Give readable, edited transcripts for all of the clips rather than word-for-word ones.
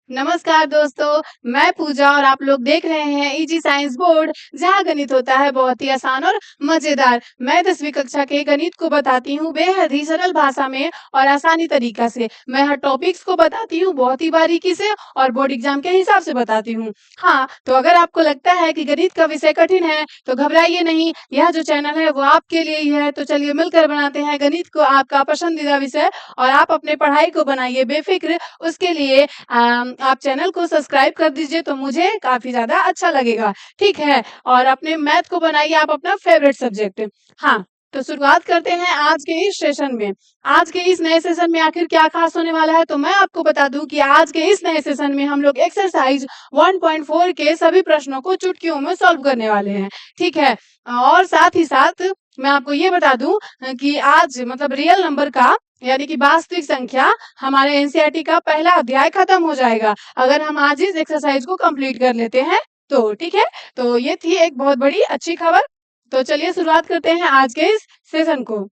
नमस्कार दोस्तों, मैं पूजा और आप लोग देख रहे हैं इजी साइंस बोर्ड, जहां गणित होता है बहुत ही आसान और मजेदार। मैं 10वीं कक्षा के गणित को बताती हूँ बेहद ही सरल भाषा में और आसानी तरीका से। मैं हर टॉपिक्स को बताती हूँ बहुत ही बारीकी से और बोर्ड एग्जाम के हिसाब से बताती हूँ। हाँ, तो अगर आपको लगता है कि गणित का विषय कठिन है तो घबराइए नहीं, यह जो चैनल है वो आपके लिए ही है। तो चलिए मिलकर बनाते हैं गणित को आपका पसंदीदा विषय और आप अपने पढ़ाई को बनाइए बेफिक्र। उसके लिए आप चैनल को सब्सक्राइब कर दीजिए तो मुझे काफ़ी ज़्यादा अच्छा लगेगा, ठीक है? और अपने मैथ को बनाइए आप अपना फेवरेट सब्जेक्ट। हाँ, तो शुरुआत करते हैं आज के इस सेशन में। आज के इस नए सेशन में आखिर क्या खास होने वाला है, तो मैं आपको बता दूं कि आज के इस नए सेशन में हम लोग एक्सरसाइज 1.4 के सभी प्रश्नों को चुटकियों में सॉल्व करने वाले हैं, ठीक है? और साथ ही साथ मैं आपको ये बता दूं कि आज मतलब रियल नंबर का यानी कि वास्तविक संख्या हमारे एनसीईआरटी का पहला अध्याय खत्म हो जाएगा अगर हम आज इस एक्सरसाइज को कंप्लीट कर लेते हैं तो, ठीक है? तो ये थी एक बहुत बड़ी अच्छी खबर। तो चलिए शुरुआत करते हैं आज के इस सेशन को।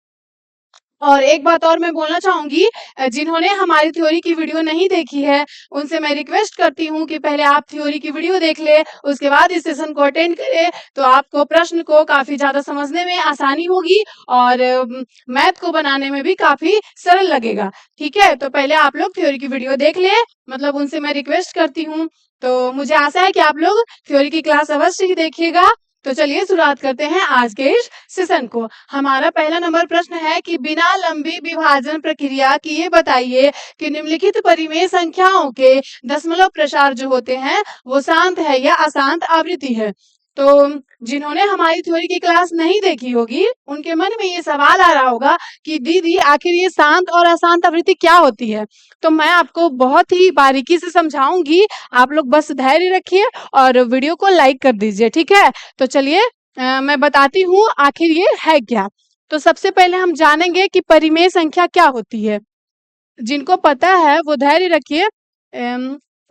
और एक बात और मैं बोलना चाहूंगी, जिन्होंने हमारी थ्योरी की वीडियो नहीं देखी है उनसे मैं रिक्वेस्ट करती हूँ कि पहले आप थ्योरी की वीडियो देख ले, उसके बाद इस सेशन को अटेंड करें तो आपको प्रश्न को काफी ज्यादा समझने में आसानी होगी और मैथ को बनाने में भी काफी सरल लगेगा, ठीक है? तो पहले आप लोग थ्योरी की वीडियो देख ले, मतलब उनसे मैं रिक्वेस्ट करती हूँ। तो मुझे आशा है कि आप लोग थ्योरी की क्लास अवश्य ही देखिएगा। तो चलिए शुरुआत करते हैं आज के इस सेशन को। हमारा पहला नंबर प्रश्न है कि बिना लंबी विभाजन प्रक्रिया की ये बताइए कि निम्नलिखित परिमेय संख्याओं के दशमलव प्रसार जो होते हैं वो शांत है या अशांत आवृत्ति है। तो जिन्होंने हमारी थ्योरी की क्लास नहीं देखी होगी उनके मन में ये सवाल आ रहा होगा कि दीदी आखिर ये शांत और अशांत आवृत्ति क्या होती है। तो मैं आपको बहुत ही बारीकी से समझाऊंगी, आप लोग बस धैर्य रखिए और वीडियो को लाइक कर दीजिए, ठीक है? तो चलिए मैं बताती हूँ आखिर ये है क्या। तो सबसे पहले हम जानेंगे कि परिमेय संख्या क्या होती है। जिनको पता है वो धैर्य रखिए,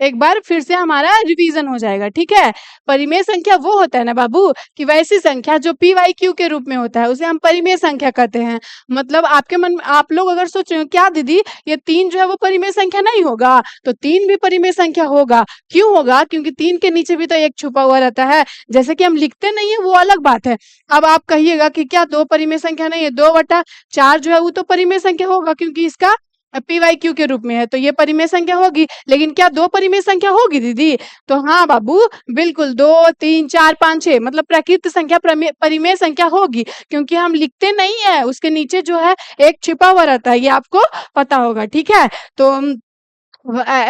एक बार फिर से हमारा रिवीजन हो जाएगा, ठीक है? परिमेय संख्या वो होता है ना बाबू कि वैसी संख्या जो पी वाई क्यू के रूप में होता है उसे हम परिमेय संख्या कहते हैं। मतलब आपके मन में आप लोग अगर सोच रहे हो क्या दीदी ये 3 जो है वो परिमेय संख्या नहीं होगा, तो 3 भी परिमेय संख्या होगा। क्यों होगा? क्योंकि 3 के नीचे भी तो एक छुपा हुआ रहता है, जैसे कि हम लिखते नहीं है वो अलग बात है। अब आप कहिएगा कि क्या 2 परिमेय संख्या नहीं है, 2/4 जो है वो तो परिमेय संख्या होगा क्योंकि इसका पी वाई क्यू के रूप में है, तो ये परिमेय संख्या होगी। लेकिन क्या 2 परिमेय संख्या होगी दीदी? तो हाँ बाबू, बिल्कुल 2 3 4 5 6 मतलब प्रकृत संख्या परिमेय संख्या होगी क्योंकि हम लिखते नहीं है, उसके नीचे जो है एक छिपा हुआ रहता है, ये आपको पता होगा, ठीक है? तो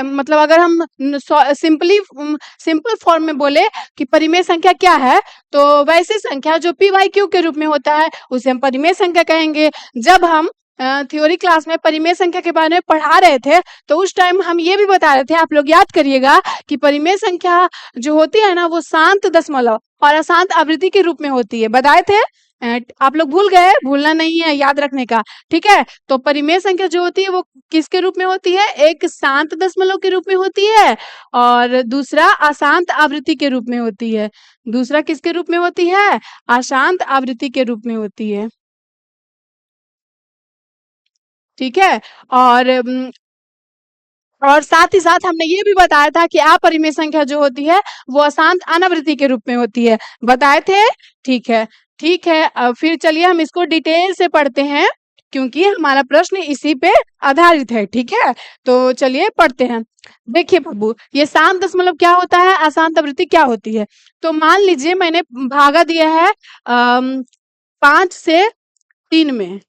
मतलब अगर हम सिंपल फॉर्म में बोले कि परिमेय संख्या क्या है, तो वैसी संख्या जो पी वाई क्यू के रूप में होता है उसे हम परिमेय संख्या कहेंगे। जब हम थ्योरी क्लास में परिमेय संख्या के बारे में पढ़ा रहे थे तो उस टाइम हम ये भी बता रहे थे, आप लोग याद करिएगा, कि परिमेय संख्या जो होती है ना वो शांत दशमलव और अशांत आवृत्ति के रूप में होती है, बताए थे। आप लोग भूल गए? भूलना नहीं है, याद रखने का, ठीक है? तो परिमेय संख्या जो होती है वो किसके रूप में होती है? एक शांत दशमलव के रूप में होती है और दूसरा अशांत आवृत्ति के रूप में होती है। दूसरा किसके रूप में होती है? अशांत आवृत्ति के रूप में होती है, ठीक है? और साथ ही साथ हमने ये भी बताया था कि अपरिमेय संख्या जो होती है वो अशांत अनावृत्ति के रूप में होती है, बताए थे? ठीक है, ठीक है। अब फिर चलिए हम इसको डिटेल से पढ़ते हैं क्योंकि हमारा प्रश्न इसी पे आधारित है, ठीक है? तो चलिए पढ़ते हैं। देखिए बाबू, ये शांत दशमलव क्या होता है, अशांत आवृत्ति क्या होती है। तो मान लीजिए मैंने भागा दिया है 5 से 3 में,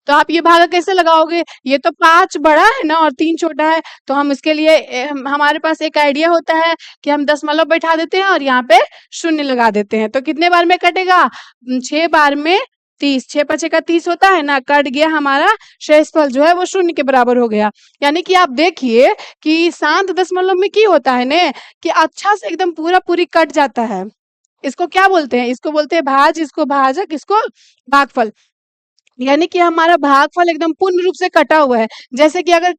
तो आप ये भागा कैसे लगाओगे? ये तो 5 बड़ा है ना और 3 छोटा है, तो हम इसके लिए हमारे पास एक आइडिया होता है कि हम दशमलव बैठा देते हैं और यहाँ पे शून्य लगा देते हैं। तो कितने बार में कटेगा? 6 बार में 30, 6 5 का 30 होता है ना, कट गया हमारा, शेषफल जो है वो शून्य के बराबर हो गया। यानी कि आप देखिए कि शांत दशमलव में क्या होता है ने कि अच्छा से एकदम पूरा पूरी कट जाता है। इसको क्या बोलते हैं? इसको बोलते हैं भाज, इसको भाजक, इसको भागफल। यानी कि हमारा भागफल एकदम पूर्ण रूप से कटा हुआ है। जैसे कि अगर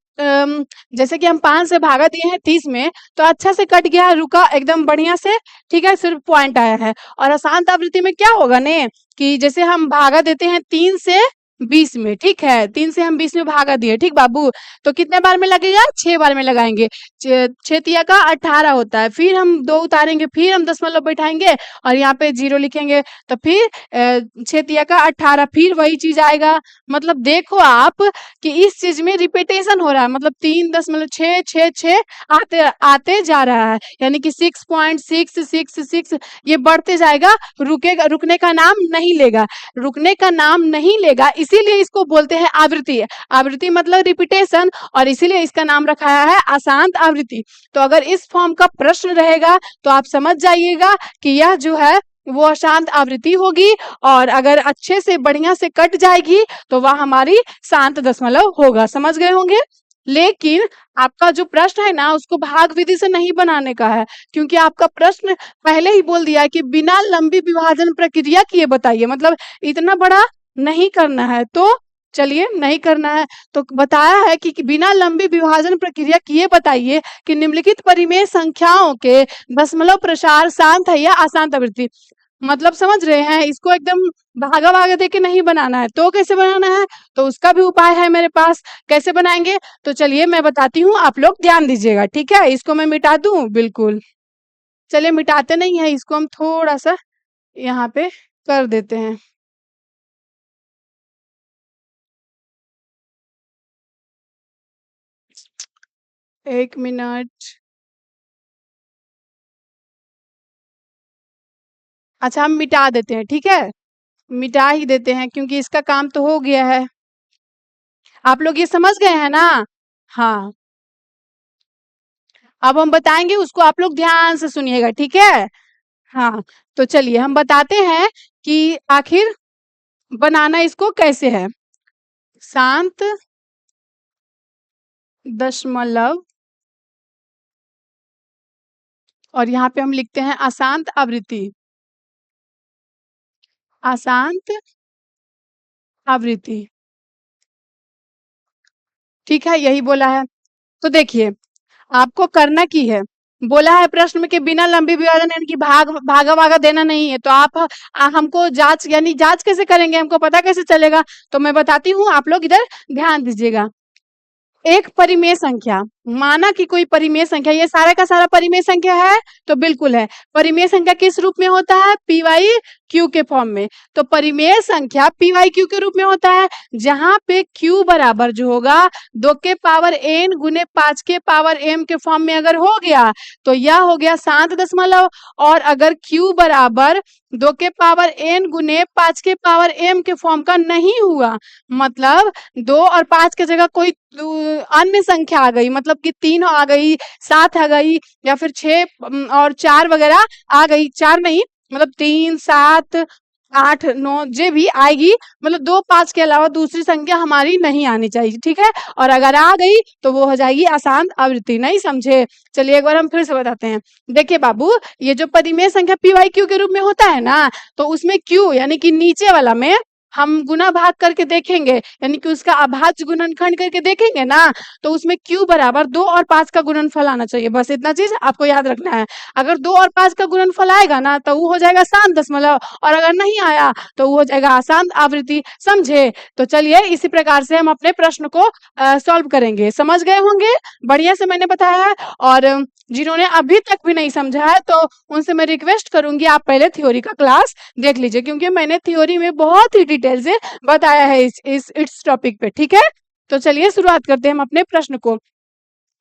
जैसे कि हम 5 से भागा दिए हैं 30 में, तो अच्छा से कट गया है, रुका एकदम बढ़िया से, ठीक है? सिर्फ पॉइंट आया है। और अशांत आवृत्ति में क्या होगा ने कि जैसे हम भागा देते हैं 3 से 20 में, ठीक है। 3 से हम 20 में भागा दिए, ठीक बाबू। तो कितने बार में लगेगा? 6 बार में लगाएंगे। 6 तिया का 18 होता है, फिर हम 2 उतारेंगे, फिर हम दशमलव बैठाएंगे और यहाँ पे 0 लिखेंगे। तो फिर 6 तिया का 18, फिर वही चीज आएगा। मतलब देखो आप कि इस चीज में रिपीटेशन हो रहा है, मतलब 3.6 आते आते जा रहा है, यानी कि 6.666 ये बढ़ते जाएगा, रुकेगा, रुकने का नाम नहीं लेगा, रुकने का नाम नहीं लेगा, इसीलिए इसको बोलते हैं आवृत्ति। आवृत्ति मतलब रिपीटेशन, और इसीलिए इसका नाम रखाया है अशांत आवृत्ति। तो अगर इस फॉर्म का प्रश्न रहेगा तो आप समझ जाइएगा कि यह जो है वो अशांत आवृत्ति होगी, और अगर अच्छे से बढ़िया से कट जाएगी तो वह हमारी शांत दशमलव होगा। समझ गए होंगे। लेकिन आपका जो प्रश्न है ना उसको भाग विधि से नहीं बनाने का है, क्योंकि आपका प्रश्न पहले ही बोल दिया है कि बिना लंबी विभाजन प्रक्रिया किए बताइए, मतलब इतना बड़ा नहीं करना है। तो चलिए, नहीं करना है तो बताया है कि बिना लंबी विभाजन प्रक्रिया किए बताइए कि निम्नलिखित परिमेय संख्याओं के दशमलव प्रसार शांत है या अशांत आवृत्ति। मतलब समझ रहे हैं, इसको एकदम भागा भागा दे के नहीं बनाना है। तो कैसे बनाना है, तो उसका भी उपाय है मेरे पास। कैसे बनाएंगे, तो चलिए मैं बताती हूँ, आप लोग ध्यान दीजिएगा, ठीक है। इसको मैं मिटा दूं, बिल्कुल। चलिए, मिटाते नहीं है इसको, हम थोड़ा सा यहाँ पे कर देते हैं। एक मिनट। अच्छा, हम मिटा देते हैं, ठीक है। मिटा ही देते हैं क्योंकि इसका काम तो हो गया है। आप लोग ये समझ गए हैं ना। हाँ, अब हम बताएंगे उसको, आप लोग ध्यान से सुनिएगा, ठीक है। हाँ, तो चलिए हम बताते हैं कि आखिर बनाना इसको कैसे है। शांत दशमलव, और यहाँ पे हम लिखते हैं अशांत आवृत्ति। अशांत आवृत्ति, ठीक है, यही बोला है। तो देखिए, आपको करना की है, बोला है प्रश्न में कि बिना लंबी विभाजन यानी कि भागा भागा देना नहीं है। तो आप हमको जांच, यानी जांच कैसे करेंगे, हमको पता कैसे चलेगा। तो मैं बताती हूँ, आप लोग इधर ध्यान दीजिएगा। एक परिमेय संख्या, माना कि कोई परिमेय संख्या, ये सारा का सारा परिमेय संख्या है, तो बिल्कुल है। परिमेय संख्या किस रूप में होता है, पी वाई क्यू के फॉर्म में। तो परिमेय संख्या पी वाई क्यू के रूप में होता है, जहां पे क्यू बराबर जो होगा 2 के पावर एन गुने 5 के पावर एम के फॉर्म में अगर हो गया तो यह हो गया शांत दशमलव। और अगर क्यू बराबर 2 के पावर एन गुने 5 के पावर एम के फॉर्म का नहीं हुआ, मतलब 2 और 5 की जगह कोई अन्य संख्या आ गई, मतलब कि 3 आ गई, 7 आ गई, या फिर 6 और 4 वगैरह आ गई, 4 नहीं मतलब 3 7 8 9 जे भी आएगी, मतलब 2 5 के अलावा दूसरी संख्या हमारी नहीं आनी चाहिए, ठीक है। और अगर आ गई तो वो हो जाएगी अशांत आवृत्ति। नहीं समझे। चलिए एक बार हम फिर से बताते हैं। देखिए बाबू, ये जो परिमेय संख्या पी वाई क्यू के रूप में होता है ना, तो उसमें क्यू यानी कि नीचे वाला में हम गुना भाग करके देखेंगे, यानी कि उसका अभाज्य गुणनखंड करके देखेंगे ना, तो उसमें q बराबर 2 और 5 का गुणनफल आना चाहिए। बस इतना चीज आपको याद रखना है। अगर 2 और 5 का गुणनफल आएगा ना तो वो हो जाएगा शांत दशमलव, और अगर नहीं आया तो वो हो जाएगा अशांत आवृत्ति। समझे। तो चलिए इसी प्रकार से हम अपने प्रश्न को सॉल्व करेंगे। समझ गए होंगे, बढ़िया से मैंने बताया है। और जिन्होंने अभी तक भी नहीं समझा है तो उनसे मैं रिक्वेस्ट करूंगी आप पहले थ्योरी का क्लास देख लीजिए, क्योंकि मैंने थ्योरी में बहुत ही डिटेल से बताया है इस टॉपिक पे, ठीक है। तो चलिए शुरुआत करते हैं हम अपने प्रश्न को।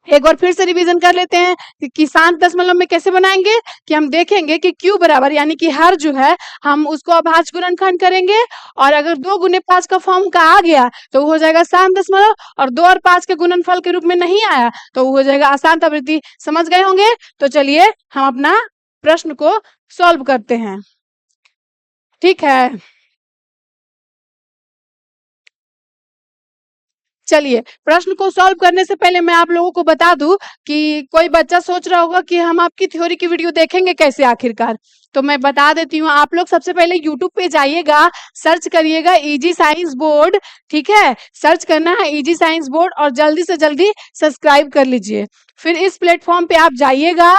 एक बार फिर से रिवीजन कर लेते हैं कि शांत दशमलव में कैसे बनाएंगे। कि हम देखेंगे कि q बराबर यानी कि हर जो है हम उसको अभाज्य गुणनखंड करेंगे, और अगर 2 गुने 5 का फॉर्म का आ गया तो वो हो जाएगा शांत दशमलव, और 2 और 5 के गुणनफल के रूप में नहीं आया तो वो हो जाएगा अशांत आवृत्ति। समझ गए होंगे। तो चलिए हम अपना प्रश्न को सॉल्व करते हैं, ठीक है। चलिए, प्रश्न को सॉल्व करने से पहले मैं आप लोगों को बता दूं कि कोई बच्चा सोच रहा होगा कि हम आपकी थ्योरी की वीडियो देखेंगे कैसे आखिरकार। तो मैं बता देती हूँ, आप लोग सबसे पहले यूट्यूब पे जाइएगा, सर्च करिएगा इजी साइंस बोर्ड, ठीक है। सर्च करना है इजी साइंस बोर्ड, और जल्दी से जल्दी सब्सक्राइब कर लीजिए। फिर इस प्लेटफॉर्म पे आप जाइएगा,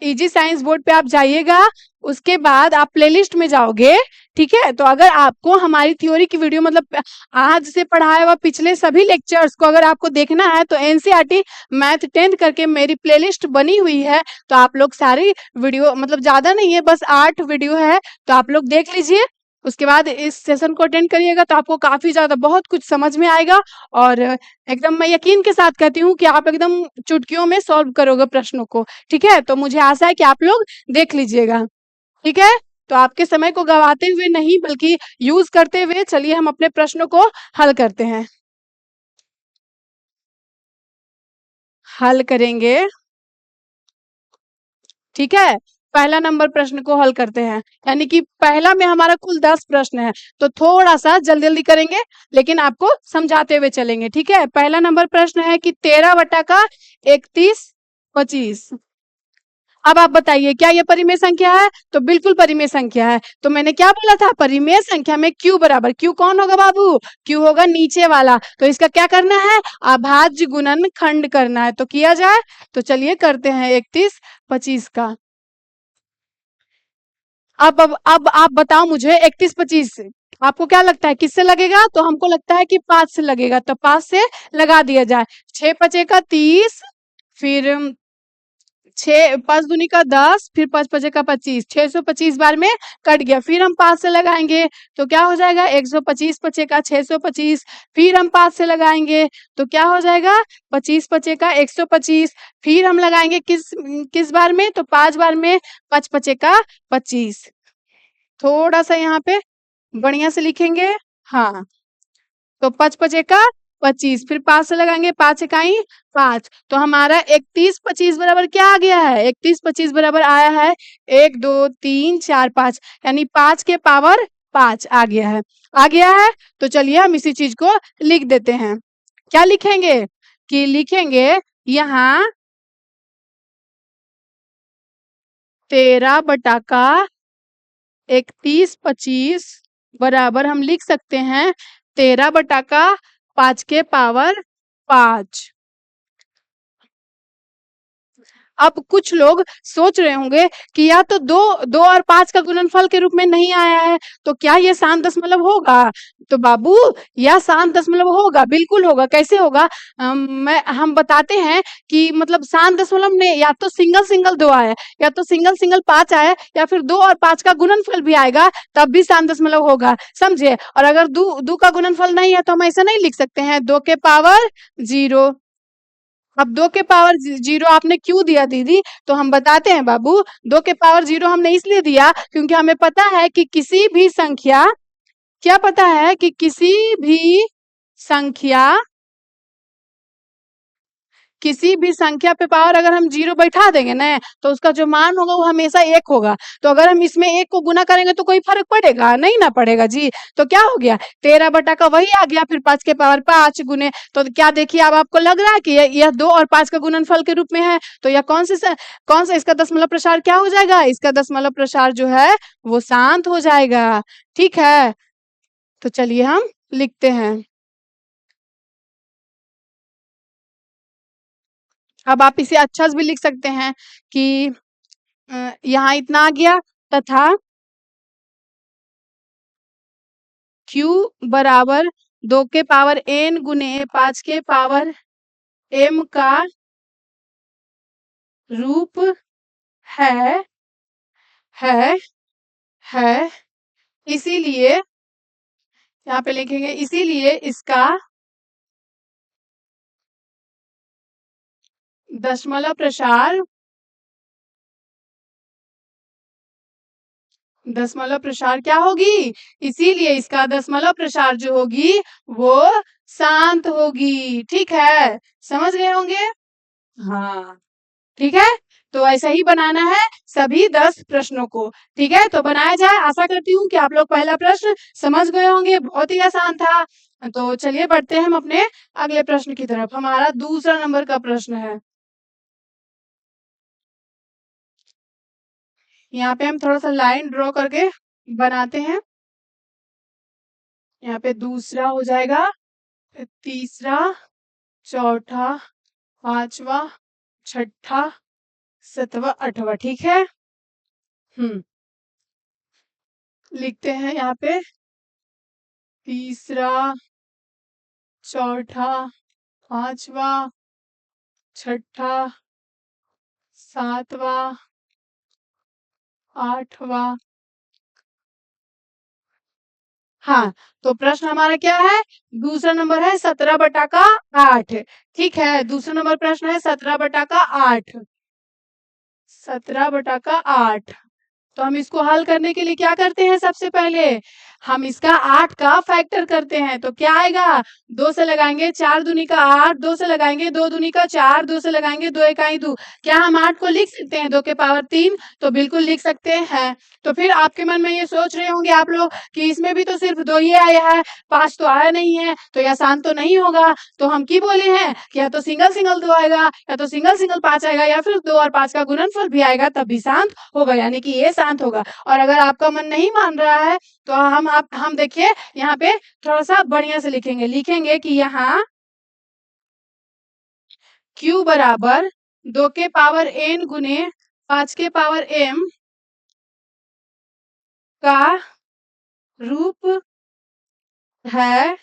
इजी साइंस बोर्ड पे आप जाइएगा, उसके बाद आप प्लेलिस्ट में जाओगे, ठीक है। तो अगर आपको हमारी थ्योरी की वीडियो मतलब आज से पढ़ाया हुआ पिछले सभी लेक्चर्स को अगर आपको देखना है तो एनसीईआरटी मैथ 10th करके मेरी प्लेलिस्ट बनी हुई है, तो आप लोग सारी वीडियो मतलब ज्यादा नहीं है, बस 8 वीडियो है, तो आप लोग देख लीजिए। उसके बाद इस सेशन को अटेंड करिएगा तो आपको काफी ज्यादा बहुत कुछ समझ में आएगा, और एकदम मैं यकीन के साथ कहती हूँ कि आप एकदम चुटकियों में सॉल्व करोगे प्रश्नों को। ठीक है, तो मुझे आशा है कि आप लोग देख लीजिएगा। ठीक है, तो आपके समय को गवाते हुए नहीं बल्कि यूज करते हुए चलिए हम अपने प्रश्नों को हल करते हैं। हल करेंगे। ठीक है, पहला नंबर प्रश्न को हल करते हैं, यानी कि पहला में हमारा कुल 10 प्रश्न है, तो थोड़ा सा जल्दी जल्दी करेंगे लेकिन आपको समझाते हुए चलेंगे। ठीक है, पहला नंबर प्रश्न है कि 13 बटा का 31 25। अब आप बताइए क्या ये परिमेय संख्या है? तो बिल्कुल परिमेय संख्या है। तो मैंने क्या बोला था, परिमेय संख्या में q बराबर, q कौन होगा बाबू? q होगा नीचे वाला, तो इसका क्या करना है, अभाज्य गुणन खंड करना है। तो किया जाए, तो चलिए करते हैं 31 25 का। अब आप बताओ मुझे 31 25 आपको क्या लगता है किससे लगेगा? तो हमको लगता है कि 5 से लगेगा, तो 5 से लगा दिया जाए। 6 पचे का 30, फिर 6 5 दूनी का 10, फिर 5 पचे का 25, 625 बार में कट गया। फिर हम 5 से लगाएंगे तो क्या हो जाएगा, 125 पचे का 625, फिर हम 5 से लगाएंगे तो क्या हो जाएगा, 25 पचे का 125, फिर हम लगाएंगे किस किस बार में, तो 5 बार में, 5 पचे का 25। थोड़ा सा यहाँ पे बढ़िया से लिखेंगे। हाँ, तो 5 पचे का 25, फिर 5 से लगाएंगे, 5 इकाई 5, तो हमारा 31 25 बराबर क्या आ गया है, 31 25 बराबर आया है 1 2 3 4 5, यानी 5 के पावर 5 आ गया है। आ गया है, तो चलिए हम इसी चीज को लिख देते हैं। क्या लिखेंगे कि लिखेंगे यहाँ 13 बटा का 31 25 बराबर हम लिख सकते हैं 13 बटा का 5 के पावर 5। अब कुछ लोग सोच रहे होंगे कि या तो 2 2 और 5 का गुणनफल के रूप में नहीं आया है, तो क्या ये शांत दशमलव होगा? तो बाबू यह शांत दशमलव होगा, बिल्कुल होगा। कैसे होगा, हम बताते हैं कि मतलब शांत दशमलव में या तो सिंगल सिंगल 2 आए, या तो सिंगल सिंगल 5 आए, या फिर 2 और 5 का गुणनफल भी आएगा तब भी शांत दशमलव होगा, समझे। और अगर 2 का गुणनफल नहीं है तो हम ऐसा नहीं लिख सकते हैं 2 के पावर 0। अब 2 के पावर 0 आपने क्यों दिया दीदी? तो हम बताते हैं बाबू, 2 के पावर 0 हमने इसलिए दिया क्योंकि हमें पता है कि किसी भी संख्या, क्या पता है कि किसी भी संख्या, किसी भी संख्या पे पावर अगर हम 0 बैठा देंगे ना तो उसका जो मान होगा वो हमेशा 1 होगा। तो अगर हम इसमें 1 को गुना करेंगे तो कोई फर्क पड़ेगा नहीं ना पड़ेगा जी। तो क्या हो गया, 13 बटा का वही आ गया, फिर 5 के पावर 5 गुने, तो क्या देखिए अब आपको लग रहा है कि यह 2 और 5 का गुणनफल के रूप में है, तो यह कौन सा इसका दशमलव प्रसार क्या हो जाएगा, इसका दशमलव प्रसार जो है वो शांत हो जाएगा। ठीक है, तो चलिए हम लिखते हैं। अब आप इसे अच्छा से भी लिख सकते हैं कि यहाँ इतना आ गया, तथा q बराबर 2 के पावर n गुने 5 के पावर m का रूप है है है, इसीलिए यहाँ पे लिखेंगे इसीलिए इसका दशमलव प्रसार, दशमलव प्रसार क्या होगी, इसीलिए इसका दशमलव प्रसार जो होगी वो शांत होगी। ठीक है, समझ गए होंगे। हाँ ठीक है, तो ऐसा ही बनाना है सभी 10 प्रश्नों को। ठीक है, तो बनाया जाए। आशा करती हूँ कि आप लोग पहला प्रश्न समझ गए होंगे, बहुत ही आसान था। तो चलिए बढ़ते हैं हम अपने अगले प्रश्न की तरफ। हमारा दूसरा नंबर का प्रश्न है, यहाँ पे हम थोड़ा सा लाइन ड्रॉ करके बनाते हैं। यहाँ पे दूसरा हो जाएगा, फिर तीसरा, चौथा, पांचवा, छठा, सातवां, आठवां। ठीक है। लिखते हैं यहाँ पे तीसरा, चौथा, पांचवा, छठा, सातवां, आठवां। हाँ, तो प्रश्न हमारा क्या है? दूसरा नंबर है 17/8। ठीक है, दूसरा नंबर प्रश्न है 17/8। 17/8। तो हम इसको हल करने के लिए क्या करते हैं? सबसे पहले हम इसका 8 का फैक्टर करते हैं। तो क्या आएगा? 2 से लगाएंगे 4 दूनी का 8, 2 से लगाएंगे 2 दूनी का 4, 2 से लगाएंगे 2 इकाई 2। क्या हम 8 को लिख सकते हैं 2 के पावर 3? तो बिल्कुल लिख सकते हैं। तो फिर आपके मन में ये सोच रहे होंगे आप लोग कि इसमें भी तो सिर्फ 2 ही आया है, 5 तो आया नहीं है, तो ये आसान तो नहीं होगा। तो हम की बोले हैं कि या तो सिंगल सिंगल 2 आएगा, या तो सिंगल सिंगल 5 आएगा, या फिर 2 और 5 का गुणनफल भी आएगा तब भी शांत होगा, यानी कि ये शांत होगा। और अगर आपका मन नहीं मान रहा है तो हम देखिए यहाँ पे थोड़ा-सा बढ़िया से लिखेंगे कि यहाँ Q बराबर 2 के पावर n गुने 5 के पावर m का रूप है,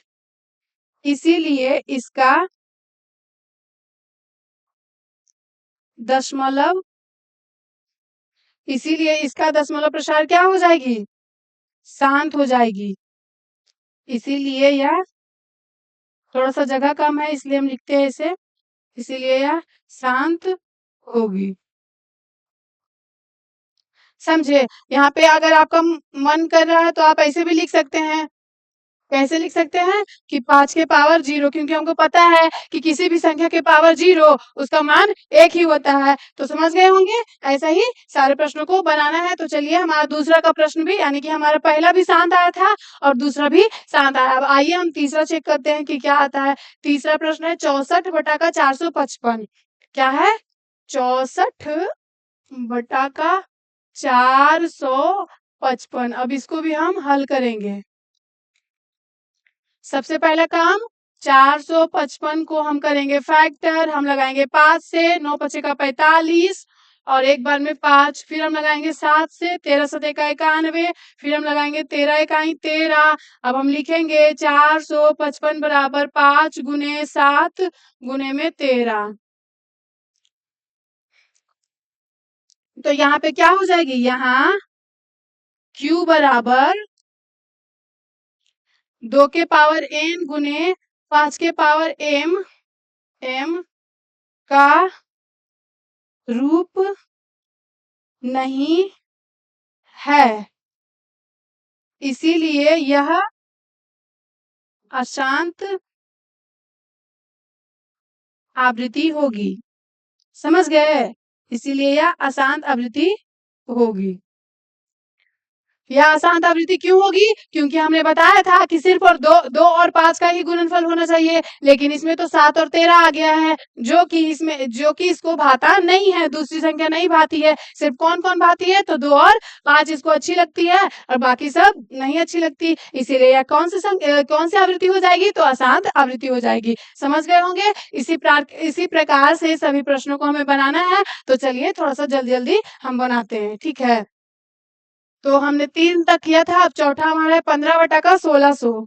इसीलिए इसका दशमलव प्रसार क्या हो जाएगी? शांत हो जाएगी। इसीलिए यह थोड़ा-सा जगह कम है इसलिए हम लिखते हैं इसे, इसीलिए यह शांत होगी। समझे? यहाँ पे अगर आपका मन कर रहा है तो आप ऐसे भी लिख सकते हैं। कैसे लिख सकते हैं? कि 5 के पावर 0, क्योंकि हमको पता है कि किसी भी संख्या के पावर 0 उसका मान 1 ही होता है। तो समझ गए होंगे? ऐसा ही सारे प्रश्नों को बनाना है। तो चलिए हमारा दूसरा का प्रश्न भी, यानी कि हमारा पहला भी शांत आया था और दूसरा भी शांत आया। अब आइए हम तीसरा चेक करते हैं कि क्या आता है। तीसरा प्रश्न है 64/455। क्या है? 64/455। अब इसको भी हम हल करेंगे। सबसे पहला काम 455 को हम करेंगे फैक्टर। हम लगाएंगे 5 से, 9 5 का 45 और एक बार में 5। फिर हम लगाएंगे 7 से, 13 7 का 91। फिर हम लगाएंगे 13 इकाई 13। अब हम लिखेंगे 455 बराबर 5 गुने 7 गुने में 13। तो यहाँ पे क्या हो जाएगी? यहाँ Q बराबर 2 के पावर n गुने 5 के पावर m का रूप नहीं है, इसीलिए यह अशांत आवृत्ति होगी। समझ गए? इसीलिए यह अशांत आवृत्ति होगी। यह अशांत आवृत्ति क्यों होगी? क्योंकि हमने बताया था कि सिर्फ और 2 और 5 का ही गुणनफल होना चाहिए, लेकिन इसमें तो 7 और 13 आ गया है, जो कि इसको भाता नहीं है, दूसरी संख्या नहीं भाती है। सिर्फ कौन-कौन भाती है? तो 2 और 5 इसको अच्छी लगती है और बाकी सब नहीं अच्छी लगती। इसीलिए यह कौन सी आवृत्ति हो जाएगी? तो अशांत आवृत्ति हो जाएगी। समझ गए होंगे? इसी प्रकार से सभी प्रश्नों को हमें बनाना है। तो चलिए थोड़ा-सा जल्दी-जल्दी हम बनाते हैं। ठीक है? तो हमने 3 तक किया था। अब चौथा हमारा है 15/1600।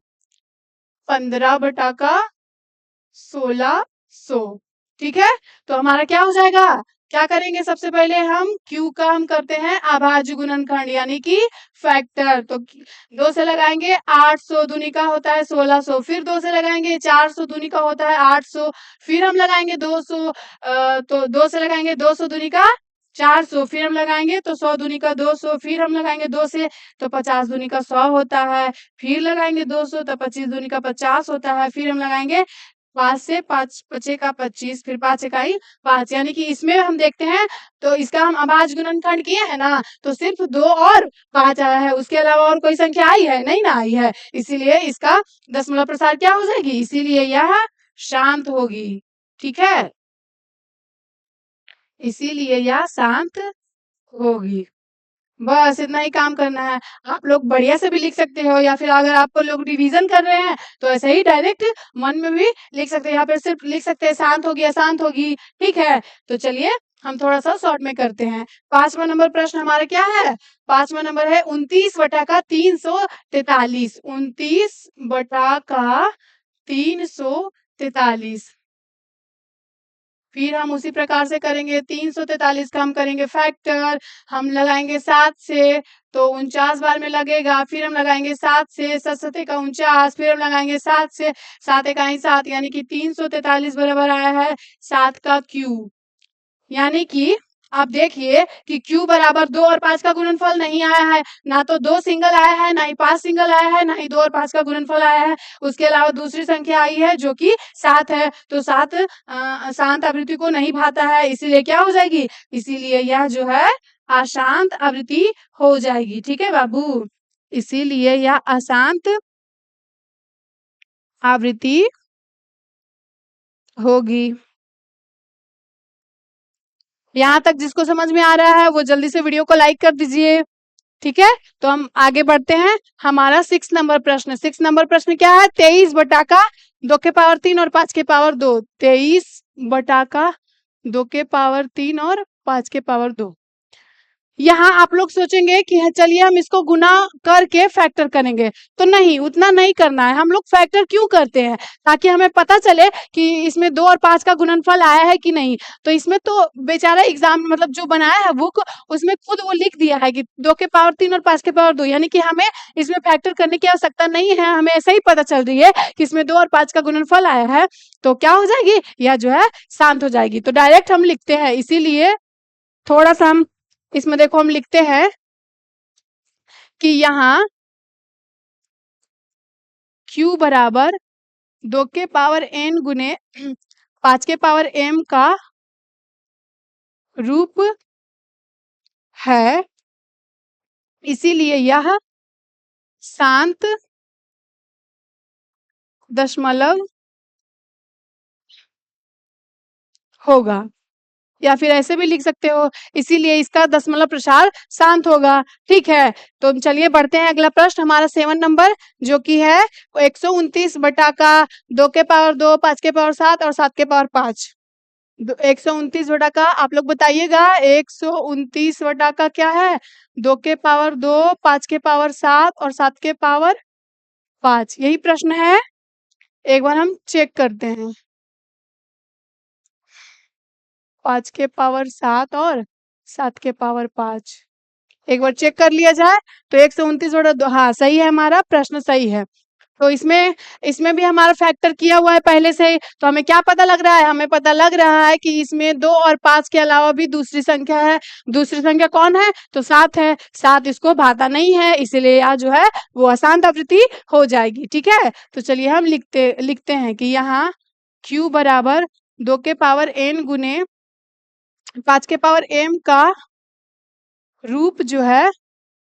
15/1600। ठीक है? तो हमारा क्या हो जाएगा? क्या करेंगे? सबसे पहले हम Q का हम करते हैं अभाज्य गुणनखंड, यानी कि फैक्टर। तो 2 से लगाएंगे 800 दूनी का होता है 1600। फिर 2 से लगाएंगे 400 दूनी का होता है 800। फिर हम लगाएंगे 200, तो 2 से लगाएंगे 200 दूनी का 400। फिर हम लगाएंगे तो 100 दूनी का 200। फिर हम लगाएंगे 2 से तो 50 दूनी का 100 होता है। फिर लगाएंगे 200 तो 25 दूनी का 50 होता है। फिर हम लगाएंगे 5 से 5 5 का 25, फिर 5 इकाई 5, यानी कि इसमें हम देखते हैं तो इसका हम अभाज्य गुणनखंड किए हैं ना, तो सिर्फ 2 और 5 आया है, उसके अलावा और कोई संख्या आई है? नहीं ना आई है, इसीलिए इसका दशमलव प्रसार क्या हो जाएगी? इसीलिए यह शांत होगी। ठीक है? इसीलिए यह शांत होगी। बस इतना ही काम करना है। आप लोग बढ़िया से भी लिख सकते हो या फिर अगर आप लोग रिवीजन कर रहे हैं तो ऐसे ही डायरेक्ट मन में भी लिख सकते हैं। यहाँ पे सिर्फ लिख सकते हैं शांत होगी, अशांत होगी, ठीक है। तो चलिए हम थोड़ा सा शॉर्ट में करते हैं। 5वां नंबर प्रश्न हमारा क्या है? 5वां नंबर है 29 बटा का 343। 29 बटा का 343। फिर हम उसी प्रकार से करेंगे 343 का हम करेंगे फैक्टर, हम लगाएंगे 7 से तो 49 बार में लगेगा। फिर हम लगाएंगे 7 से, 7 सते का 49, फिर हम लगाएंगे 7 से, 7 एकाई 7, यानी कि 343 बराबर आया है 7 का क्यूब। यानी कि आप देखिए कि Q बराबर 2 और 5 का गुणनफल नहीं आया है, ना तो 2 सिंगल आया है, ना ही 5 सिंगल आया है, ना ही 2 और 5 का गुणनफल आया है। उसके अलावा दूसरी संख्या आई है जो कि 7 है, तो 7 शांत आवृत्ति को नहीं भाता है, इसीलिए क्या हो जाएगी? इसीलिए यह जो है अशांत आवृत्ति हो जाएगी। ठीक है बाबू, इसीलिए यह अशांत आवृत्ति होगी। यहाँ तक जिसको समझ में आ रहा है वो जल्दी से वीडियो को लाइक कर दीजिए। ठीक है, तो हम आगे बढ़ते हैं। हमारा 6 नंबर प्रश्न, 6 नंबर प्रश्न क्या है? 23 बटा का 2 के पावर 3 और 5 के पावर 2। 23 बटा का 2 के पावर 3 और 5 के पावर 2। यहाँ आप लोग सोचेंगे कि हाँ, चलिए हम इसको गुना करके फैक्टर करेंगे, तो नहीं, उतना नहीं करना है। हम लोग फैक्टर क्यों करते हैं? ताकि हमें पता चले कि इसमें 2 और 5 का गुणनफल आया है कि नहीं। तो इसमें तो बेचारा एग्जाम मतलब जो बनाया है बुक, उसमें खुद वो लिख दिया है कि 2 के पावर 3 और 5 के पावर 2, यानी कि हमें इसमें फैक्टर करने की आवश्यकता नहीं है। हमें ऐसा ही पता चल रही है कि इसमें 2 और 5 का गुणनफल आया है, तो क्या हो जाएगी? यह जो है शांत हो जाएगी। तो डायरेक्ट हम लिखते हैं, इसीलिए थोड़ा सा हम इसमें देखो हम लिखते हैं कि यहाँ Q बराबर 2 के पावर n गुने 5 के पावर m का रूप है, इसीलिए यह शांत दशमलव होगा। या फिर ऐसे भी लिख सकते हो, इसीलिए इसका दशमलव प्रसार शांत होगा। ठीक है, तो चलिए बढ़ते हैं अगला प्रश्न हमारा 7 नंबर, जो कि है 129 बटा का 2 के पावर 2, 5 के पावर 7 और 7 के पावर 5। 129 बटा का आप लोग बताइएगा, 129 बटा का क्या है? 2 के पावर 2, 5 के पावर 7 और 7 के पावर 5, यही प्रश्न है। एक बार हम चेक करते हैं। 5 के पावर 7 और 7 के पावर 5, एक बार चेक कर लिया जाए। तो 129 बटा 2, हाँ सही है, हमारा प्रश्न सही है। तो इसमें इसमें भी हमारा फैक्टर किया हुआ है पहले से ही, तो हमें क्या पता लग रहा है? हमें पता लग रहा है कि इसमें 2 और 5 के अलावा भी दूसरी संख्या है। दूसरी संख्या कौन है? तो 7 है। 7 इसको भाता नहीं है, इसीलिए यहाँ जो है वो अशांत आवृत्ति हो जाएगी। ठीक है, तो चलिए हम लिखते हैं कि यहाँ Q बराबर 2 के पावर n गुने 5 के पावर m का रूप जो है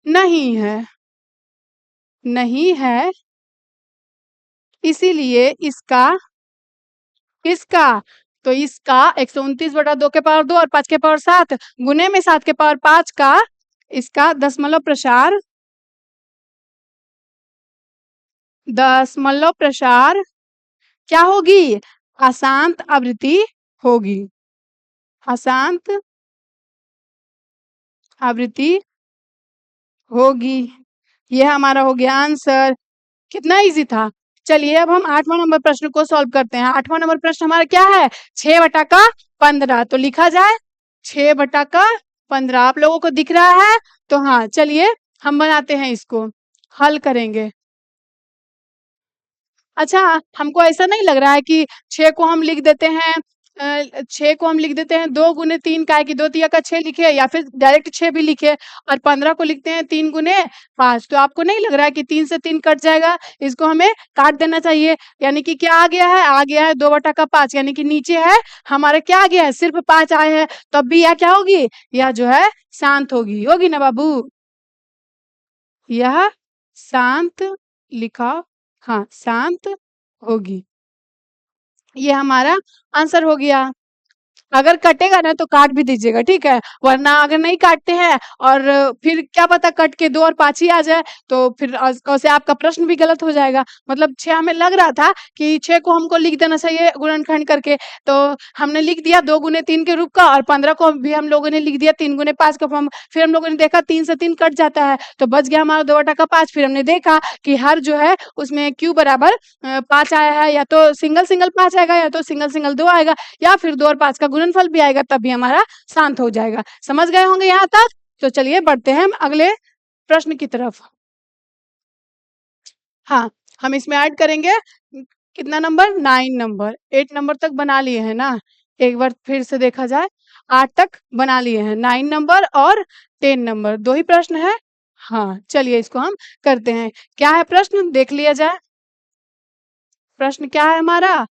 नहीं है, नहीं है, इसीलिए इसका तो इसका 129 बटा 2 के पावर 2 और 5 के पावर 7 गुने में 7 के पावर 5 का इसका दशमलव प्रसार क्या होगी? अशांत आवृत्ति होगी। अशांत आवृत्ति होगी। यह हमारा हो गया आंसर। कितना इजी था। चलिए अब हम 8वां नंबर प्रश्न को सॉल्व करते हैं। 8वां नंबर प्रश्न हमारा क्या है? 6 बटा का 15, तो लिखा जाए 6 बटा का 15। आप लोगों को दिख रहा है? तो हाँ, चलिए हम बनाते हैं, इसको हल करेंगे। अच्छा, हमको ऐसा नहीं लग रहा है कि 6 को हम लिख देते हैं 6 को हम लिख देते हैं 2 गुने 3 का है कि 2 तिया का 6 लिखे, या फिर डायरेक्ट 6 भी लिखे, और 15 को लिखते हैं 3 गुने 5। तो आपको नहीं लग रहा है कि 3 से 3 कट जाएगा? इसको हमें काट देना चाहिए, यानी कि क्या आ गया है? आ गया है 2 बटा का 5, यानी कि नीचे है हमारा क्या आ गया है? सिर्फ 5 आए हैं। तब भी यह क्या होगी? यह जो है शांत होगी। होगी ना बाबू? यह शांत लिखा, हाँ शांत होगी। ये हमारा आंसर हो गया। अगर कटेगा ना तो काट भी दीजिएगा, ठीक है, वरना अगर नहीं काटते हैं और फिर क्या पता कट के 2 और 5 ही आ जाए, तो फिर वैसे आपका प्रश्न भी गलत हो जाएगा। मतलब 6 हमें लग रहा था कि 6 को हमको लिख देना चाहिए गुणनखंड करके, तो हमने लिख दिया 2 गुने 3 के रूप का, और 15 को भी हम लोगों ने लिख दिया 3 गुने 5 का फॉर्म। फिर हम लोगों ने देखा 3 से 3 कट जाता है, तो बच गया हमारा 2 बटा का 5। फिर हमने देखा कि हर जो है उसमें q बराबर 5 आया है, या तो सिंगल सिंगल 5 आएगा, या तो सिंगल सिंगल 2 आएगा, या फिर 2 और 5 का गुणनफल भी आएगा, तब भी हमारा शांत हो जाएगा। समझ गए होंगे यहाँ तक? तो चलिए बढ़ते हैं हम अगले प्रश्न की तरफ। हाँ, हम इसमें ऐड करेंगे कितना नंबर, 9 नंबर। 8 नंबर तक बना लिए हैं ना, एक बार फिर से देखा जाए, 8 तक बना लिए हैं, 9 नंबर और 10 नंबर, 2 ही प्रश्न है। हाँ, चलिए इसको हम करते हैं। क्या है प्रश्न, देख लिया जाए। प्रश्न क्या है हमारा,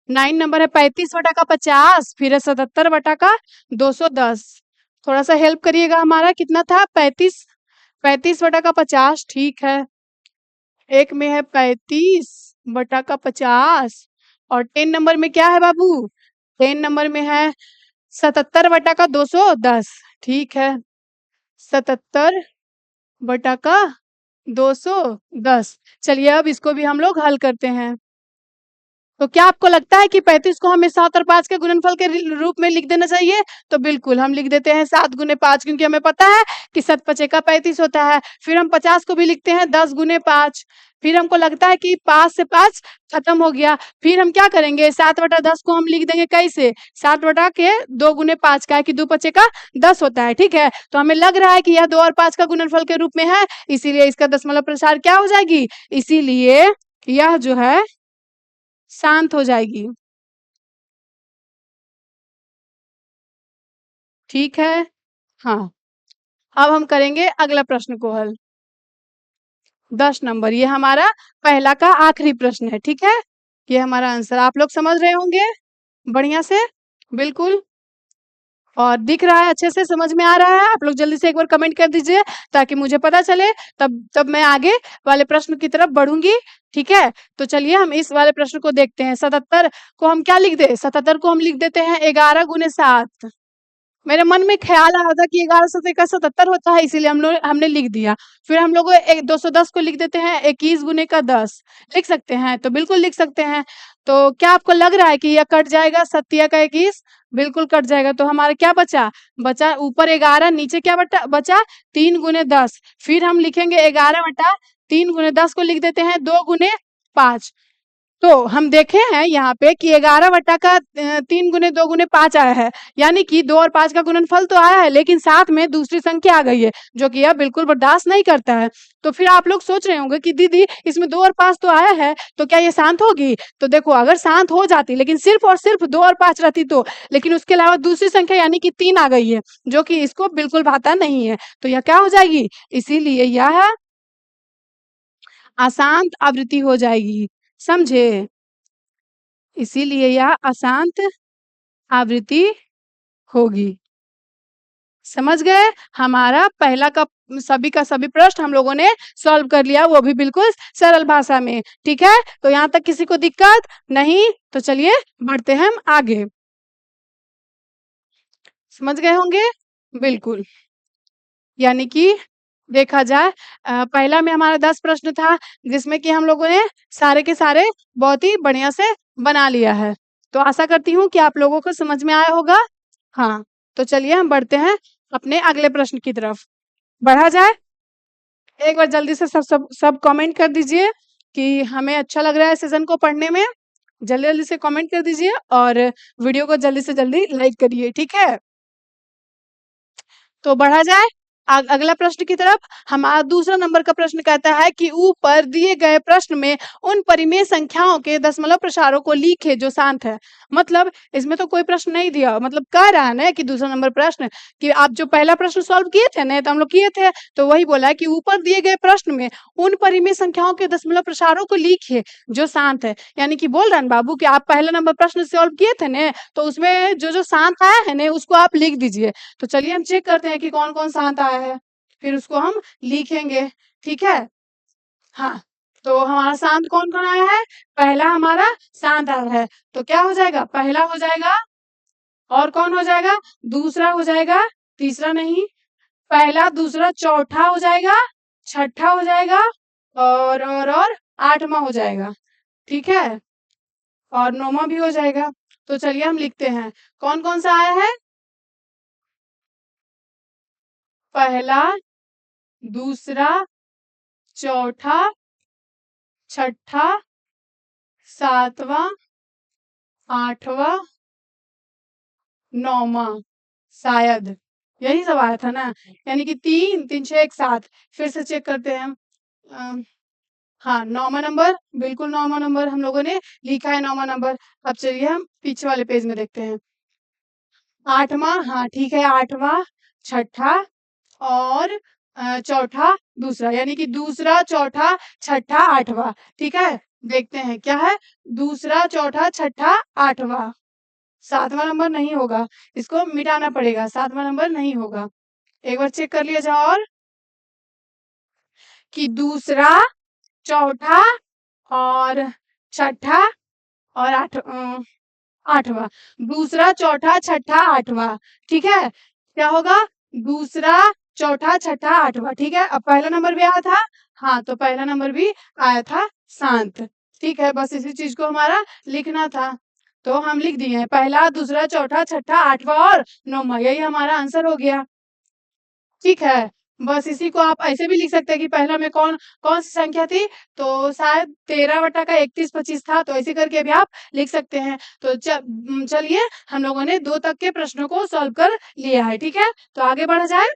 9 नंबर है 35 बटा का 50, फिर है 77 बटा का 210। थोड़ा सा हेल्प करिएगा, हमारा कितना था, 35 बटा का 50, ठीक है। एक में है 35 बटा का 50, और 10 नंबर में क्या है बाबू, 10 नंबर में है 77 बटा का 210, ठीक है। 77 बटा का 210। चलिए अब इसको भी हम लोग हल करते हैं। तो क्या आपको लगता है कि 35 को हमें 7 और 5 के गुणनफल के रूप में लिख देना चाहिए? तो बिल्कुल हम लिख देते हैं 7 गुने 5, क्योंकि हमें पता है कि 7 पचे का 35 होता है। फिर हम 50 को भी लिखते हैं 10 गुने 5। फिर हमको लगता है कि 5 से 5 खत्म हो गया। फिर हम क्या करेंगे, 7 बटा 10 को हम लिख देंगे कैसे, 7 बटा के 2 गुने 5 का है कि 2 पचे का 10 होता है, ठीक है। तो हमें लग रहा है कि यह 2 और 5 का गुणनफल के रूप में है, इसीलिए इसका दशमलव प्रसार क्या हो जाएगी, इसीलिए यह जो है शांत हो जाएगी। ठीक है, हाँ। अब हम करेंगे अगला प्रश्न को हल। 10 नंबर, ये हमारा पहला का आखिरी प्रश्न है, ठीक है। ये हमारा आंसर आप लोग समझ रहे होंगे बढ़िया से, बिल्कुल। और दिख रहा है अच्छे से, समझ में आ रहा है? आप लोग जल्दी से एक बार कमेंट कर दीजिए ताकि मुझे पता चले, तब मैं आगे वाले प्रश्न की तरफ बढ़ूंगी, ठीक है। तो चलिए हम इस वाले प्रश्न को देखते हैं। 77 को हम क्या लिख दे, 77 को हम लिख देते हैं 11 गुने 7। मेरे मन में ख्याल आ रहा था कि 11 सौ का 77 होता है, इसीलिए हमने लिख दिया। फिर हम लोग 210 को लिख देते हैं 21 गुने का 10। लिख सकते हैं, तो बिल्कुल लिख सकते हैं। तो क्या आपको लग रहा है कि यह कट जाएगा, 7 का 21 बिल्कुल कट जाएगा। तो हमारा क्या बचा, ऊपर 11, नीचे क्या बचा 3 गुने 10। फिर हम लिखेंगे 11 बटा 3 गुने 10 को लिख देते हैं 2 गुने 5। तो हम देखे हैं यहाँ पे कि 11 बटा का 3 गुने 2 गुने 5 आया है, यानी कि 2 और 5 का गुणनफल तो आया है, लेकिन साथ में दूसरी संख्या आ गई है जो कि यह बिल्कुल बर्दाश्त नहीं करता है। तो फिर आप लोग सोच रहे होंगे कि दीदी इसमें 2 और 5 तो आया है, तो क्या ये शांत होगी? तो देखो, अगर शांत हो जाती, लेकिन सिर्फ और सिर्फ 2 और 5 रहती तो, लेकिन उसके अलावा दूसरी संख्या यानी कि 3 आ गई है, जो कि इसको बिल्कुल भाता नहीं है, तो यह क्या हो जाएगी, इसीलिए यह अशांत आवृत्ति हो जाएगी, समझे? इसीलिए यह अशांत आवृत्ति होगी। समझ गए? हमारा पहला का सभी प्रश्न हम लोगों ने सॉल्व कर लिया, वो भी बिल्कुल सरल भाषा में, ठीक है। तो यहाँ तक किसी को दिक्कत नहीं? तो चलिए बढ़ते हैं हम आगे। समझ गए होंगे, बिल्कुल। यानी कि देखा जाए, पहला में हमारा 10 प्रश्न था, जिसमें कि हम लोगों ने सारे के सारे बहुत ही बढ़िया से बना लिया है। तो आशा करती हूँ कि आप लोगों को समझ में आया होगा। हाँ, तो चलिए हम बढ़ते हैं अपने अगले प्रश्न की तरफ। बढ़ा जाए? एक बार जल्दी से सब कमेंट कर दीजिए कि हमें अच्छा लग रहा है सेशन को पढ़ने में। जल्दी-जल्दी से कमेंट कर दीजिए और वीडियो को जल्दी से जल्दी लाइक करिए, ठीक है? तो बढ़ा जाए अगला प्रश्न की तरफ। हमारा दूसरा नंबर का प्रश्न कहता है कि ऊपर दिए गए प्रश्न में उन परिमेय संख्याओं के दशमलव प्रसारों को लिखे जो शांत है। मतलब इसमें तो कोई प्रश्न नहीं दिया, मतलब कह रहा है ना कि दूसरा नंबर प्रश्न, कि आप जो पहला प्रश्न सॉल्व किए थे ना, तो हम लोग किए थे, तो वही बोला है कि ऊपर दिए गए प्रश्न में उन परिमेय संख्याओं के दशमलव प्रसारों को लिखे जो शांत है। यानी कि बोल रहे हैं बाबू कि आप पहला नंबर प्रश्न सॉल्व किए थे ना, तो उसमें जो जो शांत आया है ना, उसको आप लिख दीजिए। तो चलिए हम चेक करते हैं कि कौन कौन शांत आया है, फिर उसको हम लिखेंगे, ठीक है। हाँ, तो हमारा शांत कौन कौन आया है, पहला हमारा शांत आया है, तो क्या हो जाएगा, पहला हो जाएगा और कौन हो जाएगा? दूसरा हो जाएगा, तीसरा नहीं, पहला, दूसरा, चौथा हो जाएगा, छठा हो जाएगा और आठवां हो जाएगा। ठीक है, और नौवां भी हो जाएगा। तो चलिए हम लिखते हैं, कौन कौन सा आया है? पहला, दूसरा, चौथा, छठा, सातवां, आठवां, नौवां, शायद यही सब आया था ना, यानी कि 3 3 6 1 7। फिर से चेक करते हैं हम। अ, हाँ, 9वां नंबर, बिल्कुल 9वां नंबर हम लोगों ने लिखा है, 9वां नंबर। अब चलिए हम पीछे वाले पेज में देखते हैं। 8वां, हाँ ठीक है, 8वां, छठा और चौथा, दूसरा, यानी कि दूसरा, चौथा, छठा, आठवां। ठीक है, देखते हैं क्या है? दूसरा, चौथा, छठा, आठवां। 7वां नंबर नहीं होगा, इसको मिटाना पड़ेगा, 7वां नंबर नहीं होगा। एक बार चेक कर लिया जाए और, कि दूसरा, चौथा और छठा और आठवां। दूसरा, चौथा, छठा, आठवां। ठीक है, क्या होगा? दूसरा, चौथा, छठा, आठवां। ठीक है, अब पहला नंबर भी आया था, हाँ तो पहला नंबर भी आया था, शांत। ठीक है, बस इसी चीज को हमारा लिखना था, तो हम लिख दिए हैं, पहला, दूसरा, चौथा, छठा, आठवां और नौवां, यही हमारा आंसर हो गया। ठीक है, बस इसी को आप ऐसे भी लिख सकते हैं कि पहला में कौन कौन सी संख्या थी, तो शायद 13 बटा का 31-25 था, तो ऐसे करके भी आप लिख सकते हैं। तो चलिए हम लोगों ने 2 तक के प्रश्नों को सॉल्व कर लिया है। ठीक है, तो आगे बढ़ा जाए।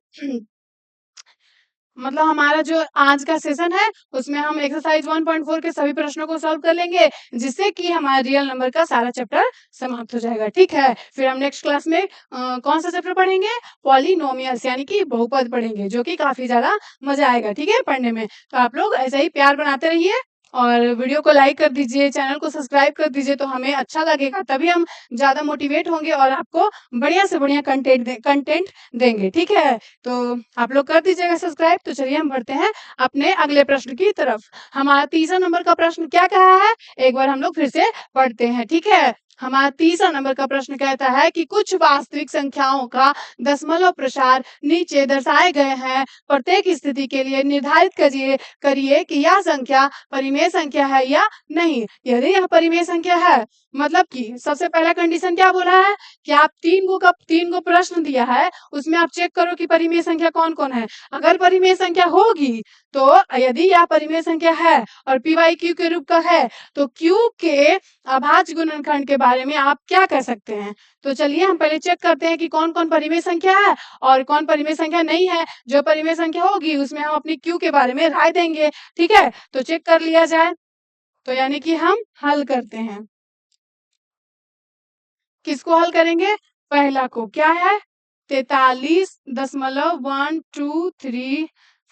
मतलब हमारा जो आज का सेशन है, उसमें हम एक्सरसाइज 1.4 के सभी प्रश्नों को सॉल्व कर लेंगे, जिससे कि हमारा रियल नंबर का सारा चैप्टर समाप्त हो जाएगा। ठीक है, फिर हम नेक्स्ट क्लास में कौन सा चैप्टर पढ़ेंगे? पॉलिनोमियल्स, यानी कि बहुपद पढ़ेंगे, जो कि काफी ज्यादा मजा आएगा। ठीक है, पढ़ने में। तो आप लोग ऐसा ही प्यार बनाते रहिए और वीडियो को लाइक कर दीजिए, चैनल को सब्सक्राइब कर दीजिए, तो हमें अच्छा लगेगा, तभी हम ज्यादा मोटिवेट होंगे और आपको बढ़िया से बढ़िया कंटेंट देंगे। ठीक है, तो आप लोग कर दीजिएगा सब्सक्राइब। तो चलिए हम बढ़ते हैं अपने अगले प्रश्न की तरफ। हमारा तीसरा नंबर का प्रश्न क्या कहा है, एक बार हम लोग फिर से पढ़ते हैं। ठीक है, हमारा तीसरा नंबर का प्रश्न कहता है कि कुछ वास्तविक संख्याओं का दशमलव प्रसार नीचे दर्शाए गए हैं, प्रत्येक स्थिति के लिए निर्धारित करिए कि यह संख्या परिमेय संख्या है या नहीं। यदि यह परिमेय संख्या है, मतलब कि सबसे पहला कंडीशन क्या बोला है, कि आप 3 गो प्रश्न दिया है, उसमें आप चेक करो कि परिमेय संख्या कौन कौन है। अगर परिमेय संख्या होगी, तो यदि यह परिमेय संख्या है और पी वाई क्यू के रूप का है, तो क्यू के अभाज्य गुणनखंड के बारे में आप क्या कह सकते हैं। तो चलिए हम पहले चेक करते हैं कि कौन कौन परिमेय संख्या है और कौन परिमेय संख्या नहीं है। जो परिमेय संख्या होगी उसमें हम अपनी क्यू के बारे में राय देंगे। ठीक है, तो चेक कर लिया जाए। तो यानी कि हम हल करते हैं, किसको हल करेंगे? पहला को, क्या है? 43.1 2 3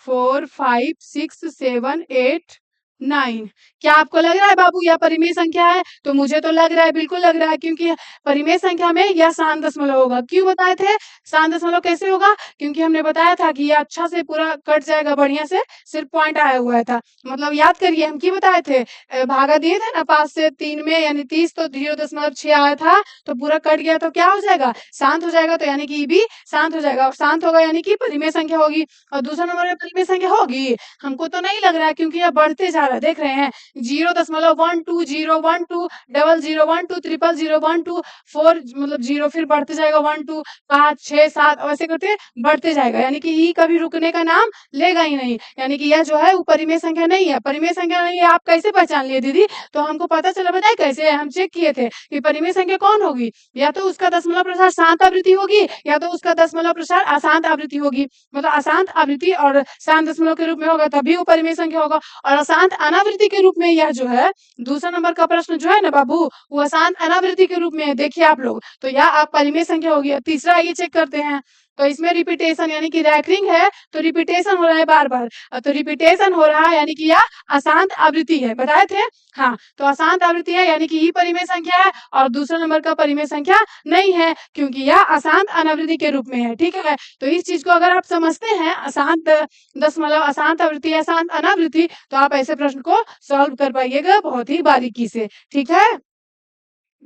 4 5 6 7 8 9। क्या आपको लग रहा है बाबू यह परिमेय संख्या है? तो मुझे तो लग रहा है, बिल्कुल लग रहा है, क्योंकि परिमेय संख्या में यह शांत दशमलव होगा। क्यों बताए थे शांत दशमलव कैसे होगा? क्योंकि हमने बताया था कि यह अच्छा से पूरा कट जाएगा, बढ़िया से, सिर्फ पॉइंट आया हुआ था। मतलब याद करिए हम क्यों बताए थे, भागा दिए थे ना 5 से 3 में, यानी 30, तो 0.6 आया था, तो पूरा कट गया, तो क्या हो जाएगा? शांत हो जाएगा। तो यानी कि भी शांत हो जाएगा, और शांत होगा यानी कि परिमेय संख्या होगी। और दूसरा नंबर में परिमेय संख्या होगी, हमको तो नहीं लग रहा है, क्योंकि यह बढ़ते जा रहा है, देख रहे हैं 0.12012 0012 00012 4, मतलब 0, फिर बढ़ते जाएगा 1 2 5 6 7, ऐसे करते बढ़ते जाएगा, यानी कि ई कभी रुकने का नाम लेगा ही नहीं। यानी कि यह जो है वो परिमेय संख्या नहीं है। परिमेय संख्या नहीं है, आप कैसे पहचान लिए दीदी? तो हमको पता चला, बताए कैसे? हम चेक किए थे कि परिमेय संख्या कौन होगी, या तो उसका दशमलव प्रसार शांत आवृत्ति होगी, या तो उसका दशमलव प्रसार अशांत आवृत्ति होगी। मतलब अशांत आवृत्ति और शांत दशमलव के रूप में होगा, तभी वो परिमेय संख्या होगा। और अशांत अनावृत्ति के रूप में यह जो है दूसरा नंबर का प्रश्न जो है ना बाबू, वो अशांत अनावृत्ति के रूप में है। देखिए आप लोग, तो यह आप परिमेय संख्या होगी। तीसरा ये चेक करते हैं, तो इसमें रिपीटेशन यानी कि रैकरिंग है, तो रिपीटेशन हो रहा है बार बार, तो रिपीटेशन हो रहा है यानी कि यह अशांत आवृत्ति है, बताए थे। हाँ, तो अशांत आवृत्ति है, यानी कि ई परिमेय संख्या है, और दूसरा नंबर का परिमेय संख्या नहीं है, क्योंकि यह अशांत अनावृत्ति के रूप में है। ठीक है, तो इस चीज को अगर आप समझते हैं, अशांत दशमलव, अशांत आवृत्ति, अशांत अनावृत्ति, तो आप ऐसे प्रश्न को सॉल्व कर पाइएगा बहुत ही बारीकी से। ठीक है,